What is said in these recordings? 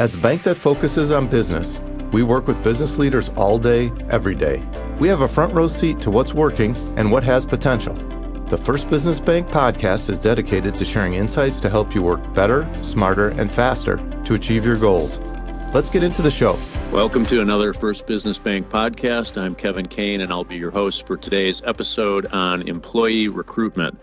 As a bank that focuses on business, we work with business leaders all day, every day. We have a front row seat to what's working and what has potential. The First Business Bank podcast is dedicated to sharing insights to help you work better, smarter, and faster to achieve your goals. Let's get into the show. Welcome to another First Business Bank podcast. I'm Kevin Kane, and I'll be your host for today's episode on employee recruitment.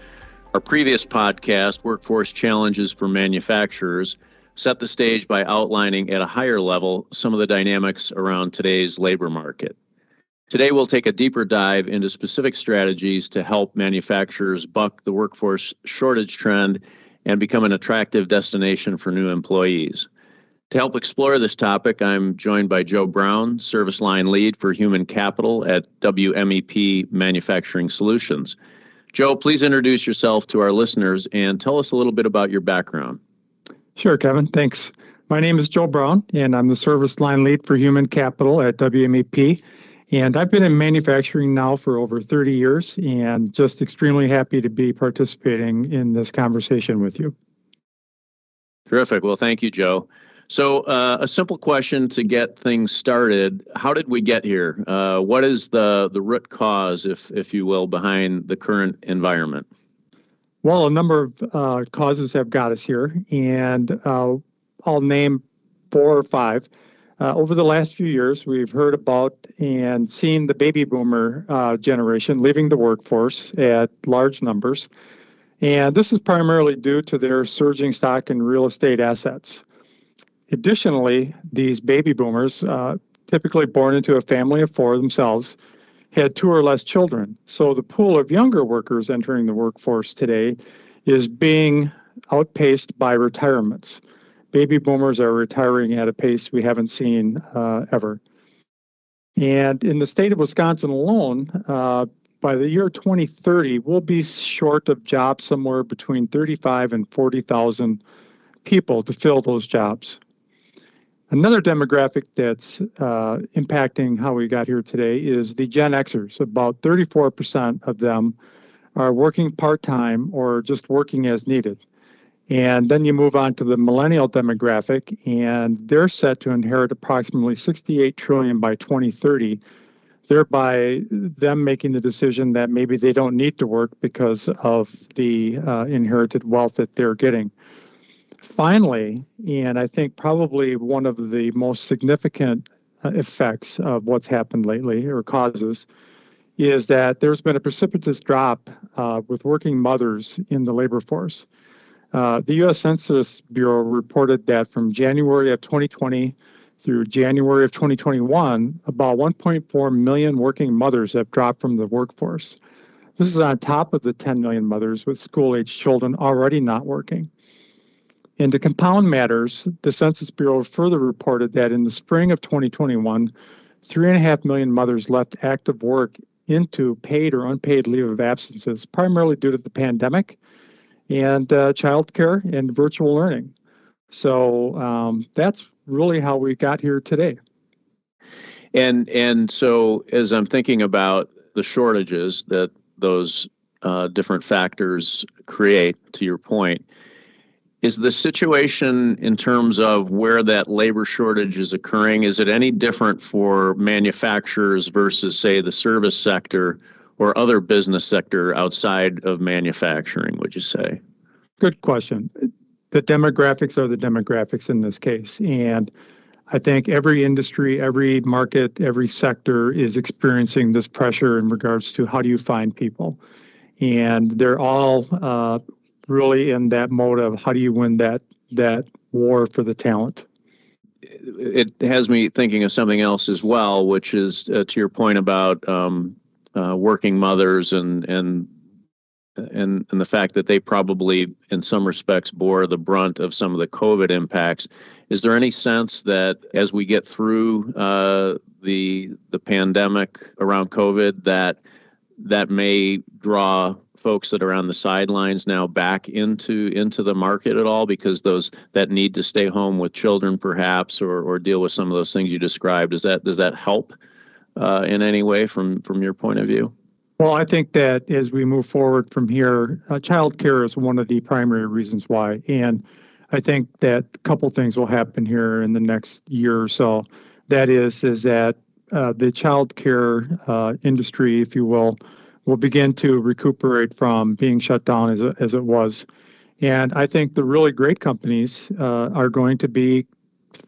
Our previous podcast, Workforce Challenges for Manufacturers, set the stage by outlining at a higher level some of the dynamics around today's labor market. Today, we'll take a deeper dive into specific strategies to help manufacturers buck the workforce shortage trend and become an attractive destination for new employees. To help explore this topic, I'm joined by Joe Brown, Service Line Lead for Human Capital at WMEP Manufacturing Solutions. Joe, please introduce yourself to our listeners and tell us a little bit about your background. Sure, Kevin. Thanks. My name is Joe Brown, and I'm the Service Line Lead for Human Capital at WMEP. And I've been in manufacturing now for over 30 years and just extremely happy to be participating in this conversation with you. Terrific. Well, thank you, Joe. So a simple question to get things started. How did we get here? What is the root cause, if you will, behind the current environment? Well, a number of causes have got us here, and I'll name 4 or 5. Over the last few years, we've heard about and seen the baby boomer generation leaving the workforce at large numbers. And this is primarily due to their surging stock and real estate assets. Additionally, these baby boomers, typically born into a family of 4 themselves, had 2 or less children. So the pool of younger workers entering the workforce today is being outpaced by retirements. Baby boomers are retiring at a pace we haven't seen ever. And in the state of Wisconsin alone, by the year 2030, we'll be short of jobs somewhere between 35 and 40,000 people to fill those jobs. Another demographic that's impacting how we got here today is the Gen Xers. About 34% of them are working part-time or just working as needed. And then you move on to the millennial demographic, and they're set to inherit approximately $68 trillion by 2030, thereby them making the decision that maybe they don't need to work because of the inherited wealth that they're getting. Finally, and I think probably one of the most significant effects of what's happened lately, or causes, is that there's been a precipitous drop with working mothers in the labor force. The U.S. Census Bureau reported that from January of 2020 through January of 2021, about 1.4 million working mothers have dropped from the workforce. This is on top of the 10 million mothers with school-age children already not working. And to compound matters, the Census Bureau further reported that in the spring of 2021, 3.5 million mothers left active work into paid or unpaid leave of absences, primarily due to the pandemic and childcare and virtual learning. So that's really how we got here today. And so as I'm thinking about the shortages that those different factors create, to your point, is the situation in terms of where that labor shortage is occurring, is it any different for manufacturers versus, say, the service sector or other business sector outside of manufacturing, would you say? Good question. The demographics are the demographics in this case. And I think every industry, every market, every sector is experiencing this pressure in regards to how do you find people. And they're all really in that mode of how do you win that war for the talent. It has me thinking of something else as well, which is to your point about working mothers and the fact that they probably, in some respects, bore the brunt of some of the COVID impacts. Is there any sense that as we get through the pandemic around COVID, that may draw folks that are on the sidelines now back into the market at all, because those that need to stay home with children perhaps or deal with some of those things you described? Does that help in any way from your point of view? Well, I think that as we move forward from here, childcare is one of the primary reasons why. And I think that a couple things will happen here in the next year or so. That is that the child care industry, if you will begin to recuperate from being shut down as it was. And I think the really great companies are going to be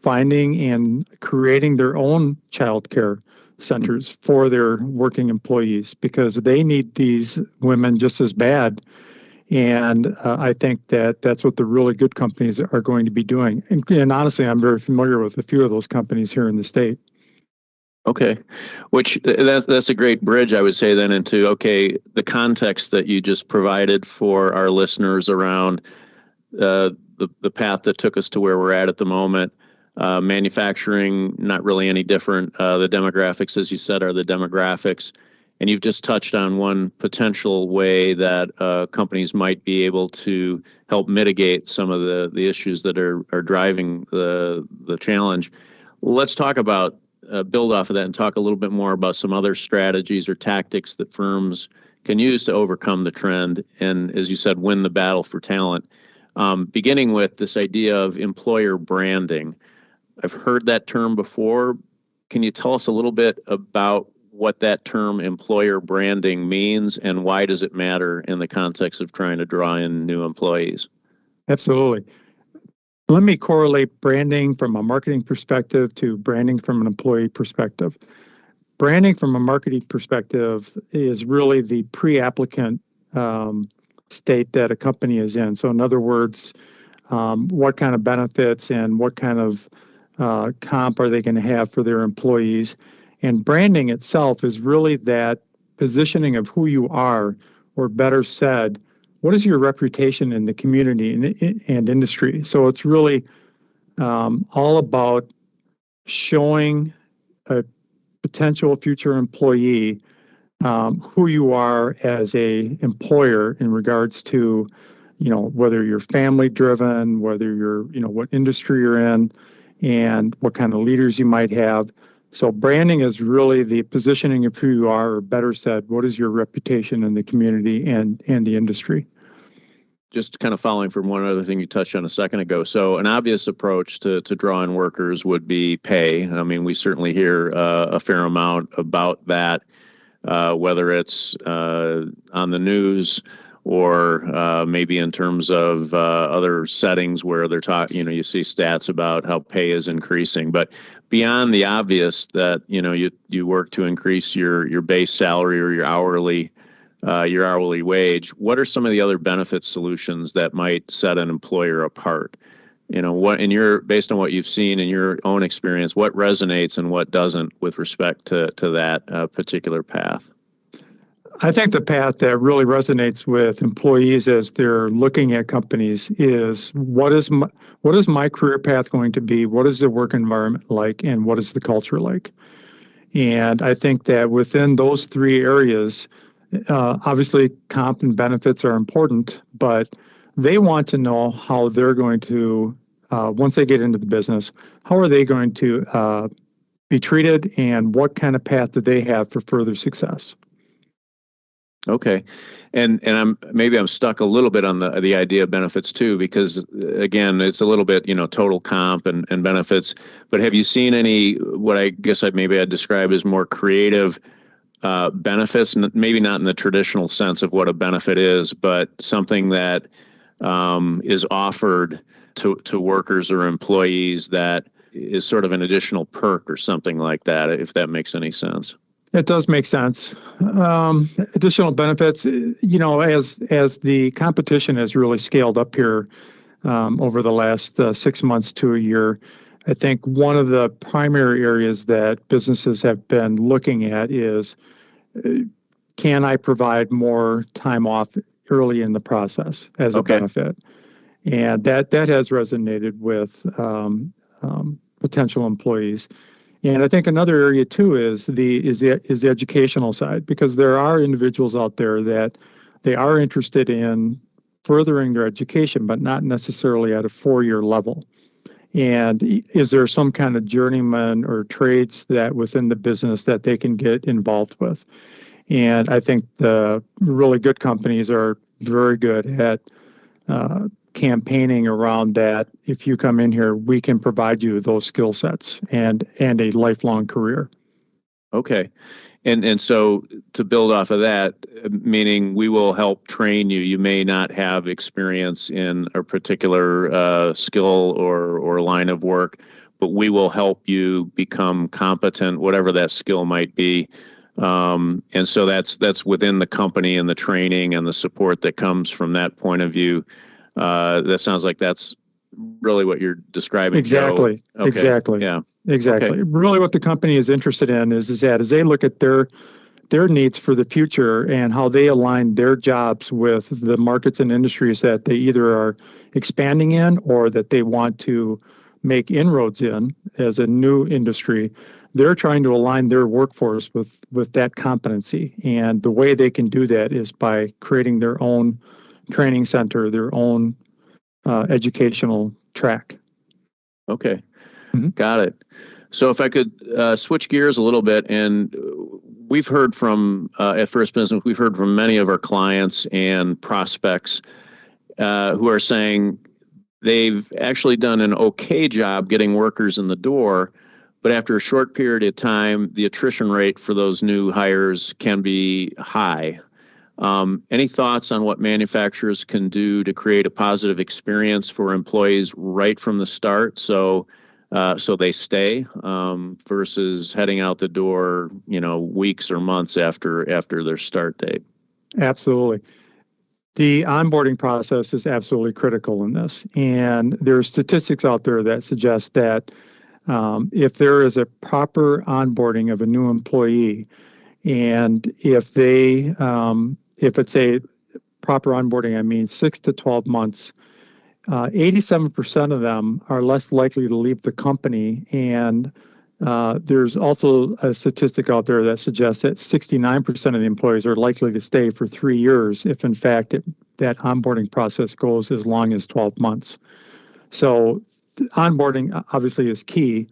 finding and creating their own child care centers for their working employees because they need these women just as bad. And I think that that's what the really good companies are going to be doing. And honestly, I'm very familiar with a few of those companies here in the state. Okay, which that's a great bridge, I would say, then into, okay, the context that you just provided for our listeners around the path that took us to where we're at the moment. Manufacturing, not really any different. The demographics, as you said, are the demographics. And you've just touched on one potential way that companies might be able to help mitigate some of the issues that are driving the challenge. Let's talk about, build off of that and talk a little bit more about some other strategies or tactics that firms can use to overcome the trend and, as you said, win the battle for talent. Beginning with this idea of employer branding. I've heard that term before. Can you tell us a little bit about what that term employer branding means and why does it matter in the context of trying to draw in new employees? Absolutely. Let me correlate branding from a marketing perspective to branding from an employee perspective. Branding from a marketing perspective is really the pre-applicant state that a company is in. So in other words, what kind of benefits and what kind of comp are they going to have for their employees? And branding itself is really that positioning of who you are, or better said, what is your reputation in the community and industry? So it's really all about showing a potential future employee who you are as a employer in regards to, whether you're family driven, whether you're, what industry you're in, and what kind of leaders you might have. So branding is really the positioning of who you are, or better said, what is your reputation in the community and the industry? Just kind of following from one other thing you touched on a second ago. So an obvious approach to draw in workers would be pay. I mean, we certainly hear a fair amount about that, whether it's on the news or maybe in terms of other settings where they're talking, you see stats about how pay is increasing. But beyond the obvious that, you work to increase your base salary or your hourly wage, what are some of the other benefit solutions that might set an employer apart? Based on what you've seen in your own experience, what resonates and what doesn't with respect to that particular path? I think the path that really resonates with employees as they're looking at companies is what is my career path going to be? What is the work environment like? And what is the culture like? And I think that within those three areas, obviously comp and benefits are important, but they want to know how they're going to, once they get into the business, how are they going to be treated and what kind of path do they have for further success? Okay. And I'm stuck a little bit on the idea of benefits too, because again, it's a little bit, total comp and benefits, but have you seen any, what I guess I'd describe as more creative benefits, maybe not in the traditional sense of what a benefit is, but something that is offered to workers or employees that is sort of an additional perk or something like that, if that makes any sense? It does make sense. Additional benefits, as the competition has really scaled up here over the last 6 months to a year, I think one of the primary areas that businesses have been looking at is, can I provide more time off early in the process as a benefit? And that has resonated with potential employees. And I think another area too is the educational side, because there are individuals out there that they are interested in furthering their education, but not necessarily at a 4-year level. And is there some kind of journeyman or trades that within the business that they can get involved with? And I think the really good companies are very good at campaigning around that. If you come in here, we can provide you those skill sets and a lifelong career. Okay. And so to build off of that, meaning we will help train you. You may not have experience in a particular skill or line of work, but we will help you become competent, whatever that skill might be. And so that's within the company and the training and the support that comes from that point of view. That sounds like that's really what you're describing. Exactly. Joe. Okay. Exactly. Yeah. Exactly. Okay. Really what the company is interested in is that as they look at their needs for the future and how they align their jobs with the markets and industries that they either are expanding in or that they want to make inroads in as a new industry, they're trying to align their workforce with that competency. And the way they can do that is by creating their own training center, their own educational track. Okay. Mm-hmm. Got it. So if I could switch gears a little bit, and we've heard from, at First Business, we've heard from many of our clients and prospects who are saying they've actually done an okay job getting workers in the door, but after a short period of time, the attrition rate for those new hires can be high. Any thoughts on what manufacturers can do to create a positive experience for employees right from the start, so they stay, versus heading out the door, weeks or months after their start date? Absolutely. The onboarding process is absolutely critical in this. And there are statistics out there that suggest that if there is a proper onboarding of a new employee, and if it's a proper onboarding, I mean 6 to 12 months, 87% of them are less likely to leave the company. And there's also a statistic out there that suggests that 69% of the employees are likely to stay for 3 years if, in fact, that onboarding process goes as long as 12 months. So onboarding obviously is key.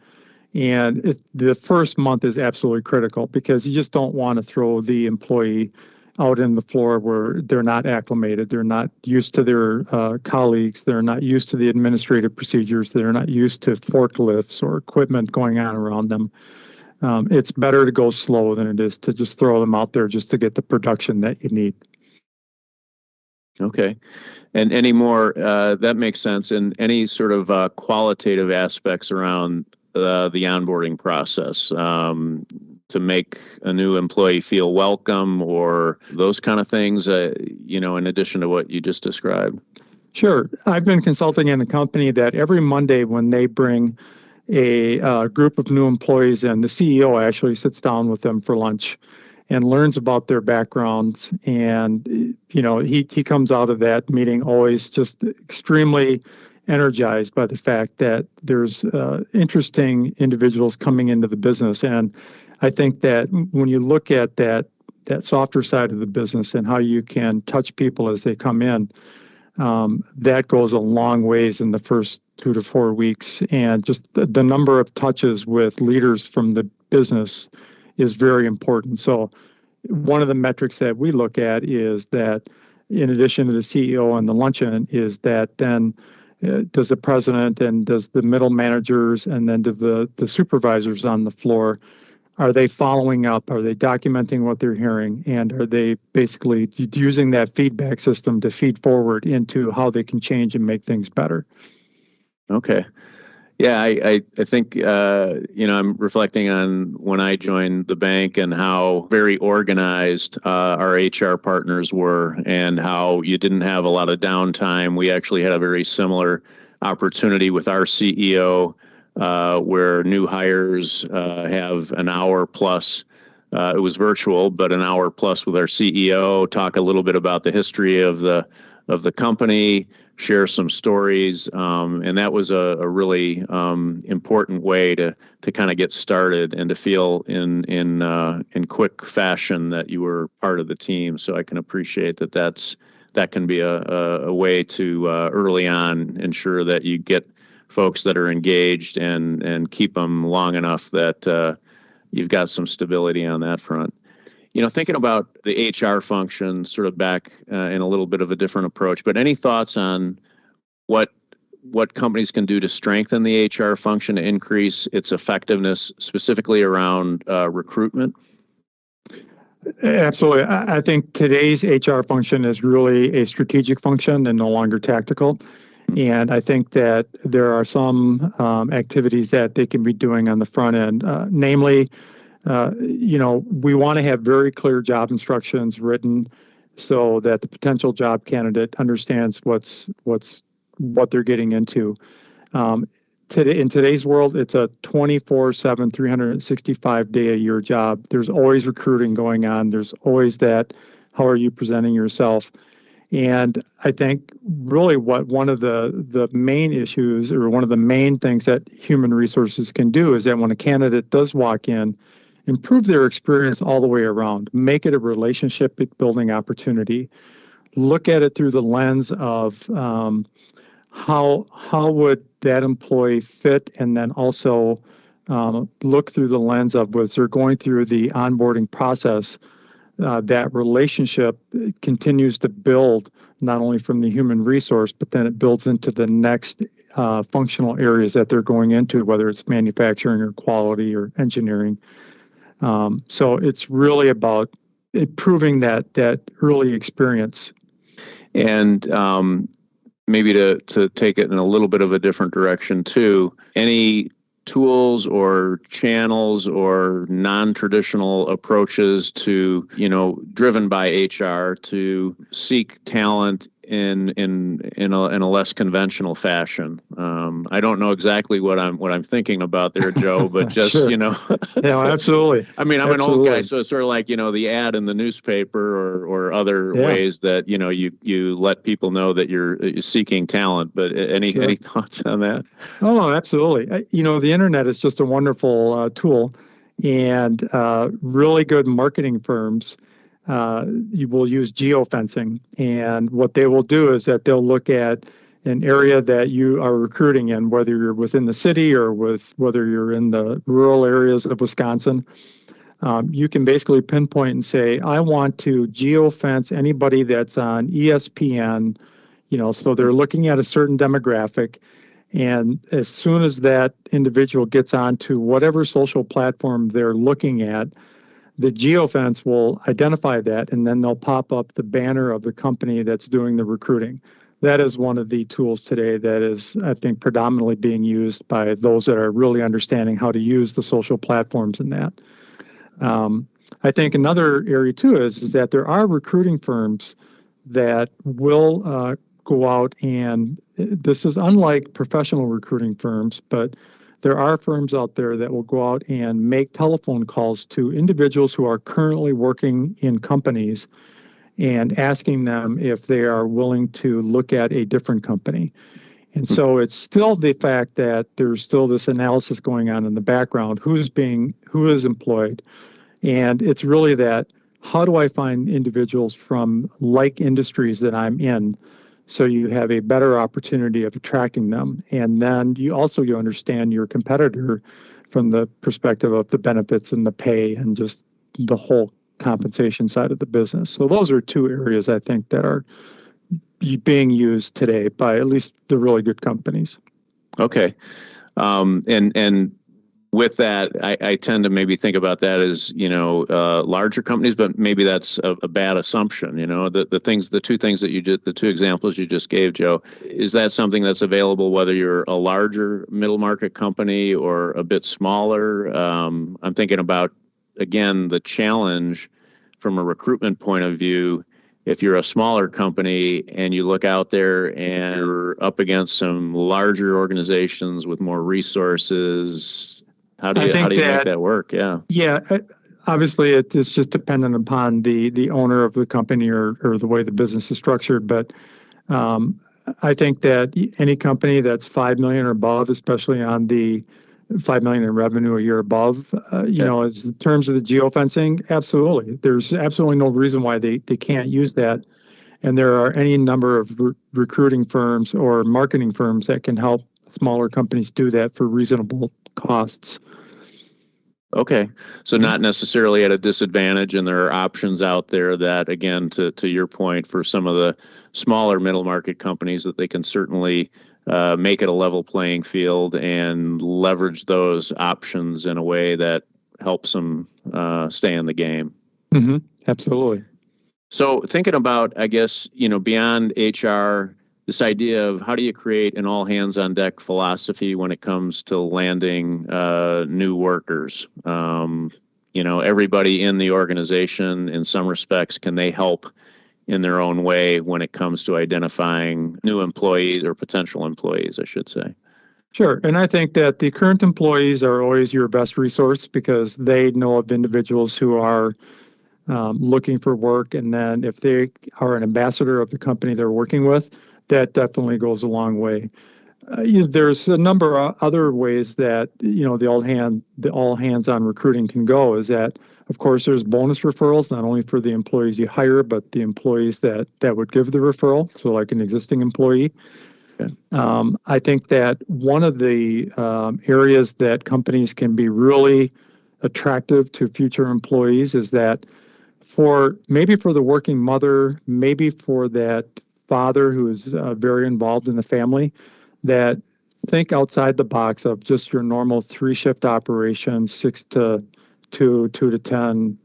And the first month is absolutely critical because you just don't want to throw the employee out in the floor where they're not acclimated, they're not used to their colleagues, they're not used to the administrative procedures, they're not used to forklifts or equipment going on around them. It's better to go slow than it is to just throw them out there just to get the production that you need. Okay. And any more, that makes sense. And any sort of qualitative aspects around the onboarding process, to make a new employee feel welcome or those kind of things, in addition to what you just described? Sure. I've been consulting in a company that every Monday when they bring a group of new employees in, the CEO actually sits down with them for lunch and learns about their backgrounds. And, he comes out of that meeting always just extremely energized by the fact that there's interesting individuals coming into the business. And I think that when you look at that softer side of the business and how you can touch people as they come in, that goes a long ways in the first 2 to 4 weeks. And just the number of touches with leaders from the business is very important. So one of the metrics that we look at is that in addition to the CEO and the luncheon is that then does the president and does the middle managers and then do the supervisors on the floor, are they following up? Are they documenting what they're hearing? And are they basically using that feedback system to feed forward into how they can change and make things better? Okay. Yeah, I think, I'm reflecting on when I joined the bank and how very organized our HR partners were and how you didn't have a lot of downtime. We actually had a very similar opportunity with our CEO where new hires have an hour plus. It was virtual, but an hour plus with our CEO, talk a little bit about the history of the company, share some stories, and that was a really important way to kind of get started and to feel in quick fashion that you were part of the team. So I can appreciate that can be a way to early on ensure that you get folks that are engaged and keep them long enough that you've got some stability on that front. Thinking about the HR function sort of back in a little bit of a different approach, but any thoughts on what companies can do to strengthen the HR function to increase its effectiveness, specifically around recruitment? Absolutely. I think today's HR function is really a strategic function and no longer tactical. And I think that there are some activities that they can be doing on the front end. Namely, we want to have very clear job instructions written so that the potential job candidate understands what they're getting into. In today's world, it's a 24/7, 365-day-a-year job. There's always recruiting going on. There's always that, how are you presenting yourself? And I think really what one of the main issues or one of the main things that human resources can do is that when a candidate does walk in, improve their experience all the way around, make it a relationship building opportunity, look at it through the lens of how would that employee fit, and then also look through the lens of as they're going through the onboarding process, that relationship continues to build not only from the human resource, but then it builds into the next functional areas that they're going into, whether it's manufacturing or quality or engineering. So it's really about improving that early experience. And maybe to take it in a little bit of a different direction too, any tools or channels or non-traditional approaches to, driven by HR to seek talent in a less conventional fashion. I don't know exactly what I'm thinking about there, Joe, but just Sure. Yeah, absolutely. I mean, I'm Absolutely. an old guy, so it's sort of like the ad in the newspaper or other ways that you let people know that you're seeking talent. But any thoughts on that? Oh, absolutely. The internet is just a wonderful tool, and really good marketing firms you will use geofencing. And what they will do is that they'll look at an area that you are recruiting in, whether you're within the city or whether you're in the rural areas of Wisconsin. You can basically pinpoint and say, I want to geofence anybody that's on ESPN, so they're looking at a certain demographic. And as soon as that individual gets onto whatever social platform they're looking at, the geofence will identify that, and then they'll pop up the banner of the company that's doing the recruiting. That is one of the tools today that is, I think, predominantly being used by those that are really understanding how to use the social platforms in that. I think another area, too, is that there are recruiting firms that will go out, and this is unlike professional recruiting firms, but there are firms out there that will go out and make telephone calls to individuals who are currently working in companies and asking them if they are willing to look at a different company. And so it's still the fact that there's still this analysis going on in the background, who is employed. And it's really that, how do I find individuals from like industries that I'm in? So you have a better opportunity of attracting them. And then you understand your competitor from the perspective of the benefits and the pay and just the whole compensation side of the business. So those are two areas I think that are being used today by at least the really good companies. Okay. And with that, I tend to maybe think about that as, larger companies, but maybe that's a bad assumption. The two examples you just gave, Joe, is that something that's available whether you're a larger middle market company or a bit smaller? I'm thinking about, again, the challenge from a recruitment point of view. If you're a smaller company and you look out there and you're up against some larger organizations with more resources, how do you make that work? Yeah. Yeah. Obviously, it's just dependent upon the owner of the company or the way the business is structured. But I think that any company that's 5 million or above, especially on the 5 million in revenue a year above, as in terms of the geofencing, absolutely. There's absolutely no reason why they can't use that. And there are any number of recruiting firms or marketing firms that can help smaller companies do that for reasonable costs. Okay. So not necessarily at a disadvantage, and there are options out there that, again, to your point, for some of the smaller middle market companies, that they can certainly make it a level playing field and leverage those options in a way that helps them stay in the game. Mm-hmm. Absolutely. So thinking about, I guess, beyond HR, this idea of how do you create an all hands on deck philosophy when it comes to landing new workers? Everybody in the organization, in some respects, can they help in their own way when it comes to identifying new employees or potential employees, I should say? Sure. And I think that the current employees are always your best resource because they know of individuals who are looking for work. And then if they are an ambassador of the company they're working with, that definitely goes a long way. There's a number of other ways that the all hands on recruiting can go. Is that, of course, there's bonus referrals not only for the employees you hire, but the employees that would give the referral. So, like an existing employee. Okay. I think that one of the areas that companies can be really attractive to future employees is that for the working mother, maybe for that father who is very involved in the family, that think outside the box of just your normal 3-shift operation, 6 to 2, 2 to 10,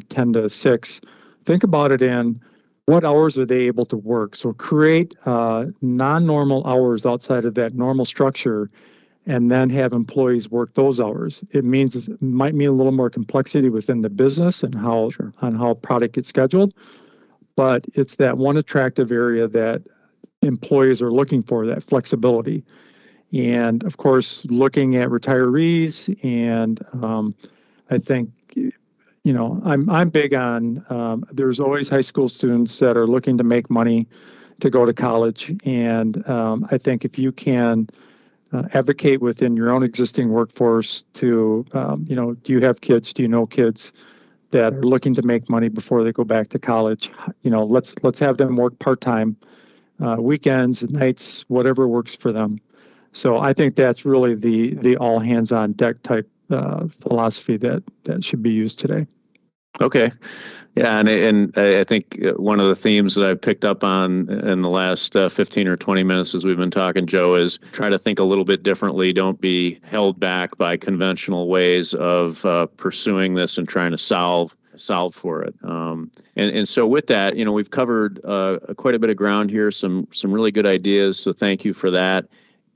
10 to 6. Think about it in what hours are they able to work? So create non-normal hours outside of that normal structure, and then have employees work those hours. It might mean a little more complexity within the business and how product gets scheduled, but it's that one attractive area that employees are looking for, that flexibility. And of course, looking at retirees, and I think I'm big on there's always high school students that are looking to make money to go to college, and I think if you can advocate within your own existing workforce to, do you have kids? Do you know kids that are looking to make money before they go back to college? Let's have them work part-time, weekends, nights, whatever works for them. So I think that's really the all hands on deck type philosophy that should be used today. Okay. Yeah, and I think one of the themes that I've picked up on in the last 15 or 20 minutes as we've been talking, Joe, is try to think a little bit differently. Don't be held back by conventional ways of pursuing this and trying to solve for it. And so with that, we've covered quite a bit of ground here, some really good ideas. So thank you for that.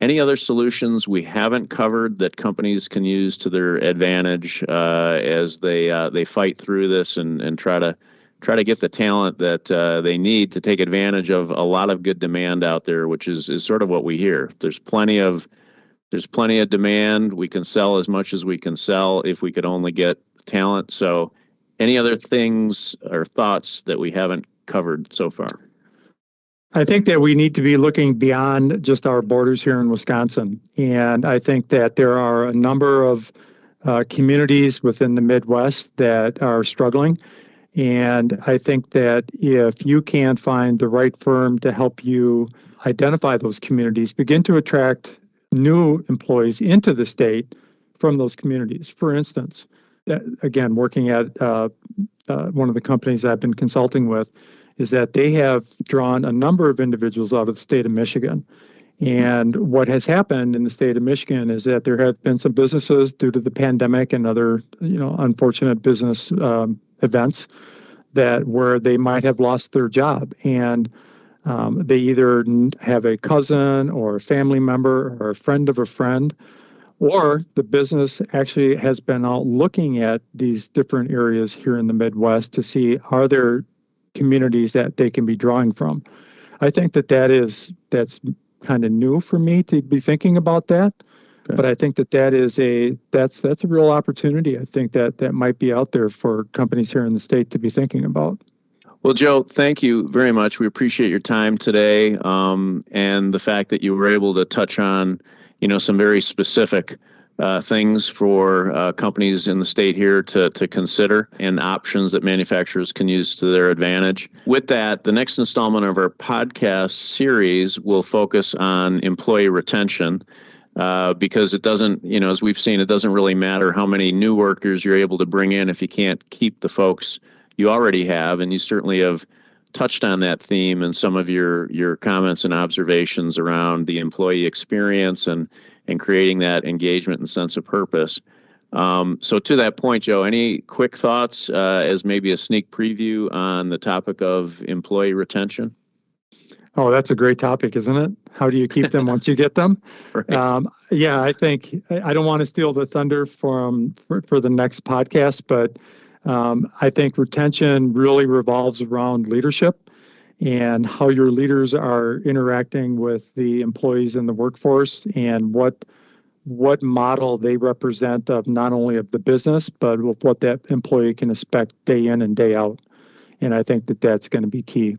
Any other solutions we haven't covered that companies can use to their advantage as they fight through this and try to get the talent that they need to take advantage of a lot of good demand out there, which is sort of what we hear. There's plenty of demand. We can sell as much as we can sell if we could only get talent. So any other things or thoughts that we haven't covered so far? I think that we need to be looking beyond just our borders here in Wisconsin. And I think that there are a number of communities within the Midwest that are struggling. And I think that if you can find the right firm to help you identify those communities, begin to attract new employees into the state from those communities. For instance, again, working at one of the companies I've been consulting with, is that they have drawn a number of individuals out of the state of Michigan. And what has happened in the state of Michigan is that there have been some businesses due to the pandemic and other, unfortunate business events where they might have lost their job. And they either have a cousin or a family member or a friend of a friend, or the business actually has been out looking at these different areas here in the Midwest to see, are there communities that they can be drawing from. I think that's kind of new for me to be thinking about that. Okay. But I think that's a real opportunity. I think that might be out there for companies here in the state to be thinking about. Well, Joe, thank you very much. We appreciate your time today, and the fact that you were able to touch on, some very specific things for companies in the state here to consider, and options that manufacturers can use to their advantage. With that, the next installment of our podcast series will focus on employee retention. because it doesn't, as we've seen, it doesn't really matter how many new workers you're able to bring in if you can't keep the folks you already have. And you certainly have touched on that theme in some of your comments and observations around the employee experience and creating that engagement and sense of purpose. So to that point, Joe, any quick thoughts as maybe a sneak preview on the topic of employee retention? Oh, that's a great topic, isn't it? How do you keep them once you get them? Right. Yeah, I think I don't want to steal the thunder for the next podcast, but I think retention really revolves around leadership and how your leaders are interacting with the employees in the workforce and what model they represent of not only of the business, but of what that employee can expect day in and day out. And I think that's going to be key.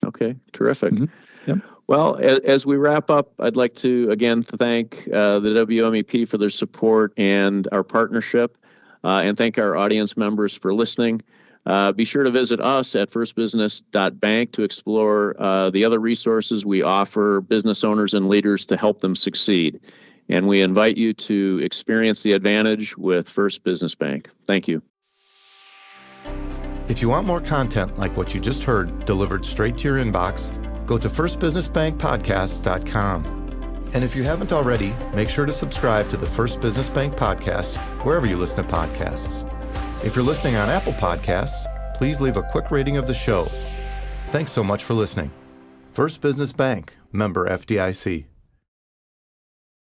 Okay, terrific. Mm-hmm. Yep. Well, as we wrap up, I'd like to again thank the WMEP for their support and our partnership, and thank our audience members for listening. Be sure to visit us at firstbusiness.bank to explore the other resources we offer business owners and leaders to help them succeed. And we invite you to experience the advantage with First Business Bank. Thank you. If you want more content like what you just heard delivered straight to your inbox, go to firstbusinessbankpodcast.com. And if you haven't already, make sure to subscribe to the First Business Bank podcast wherever you listen to podcasts. If you're listening on Apple Podcasts, please leave a quick rating of the show. Thanks so much for listening. First Business Bank, member FDIC.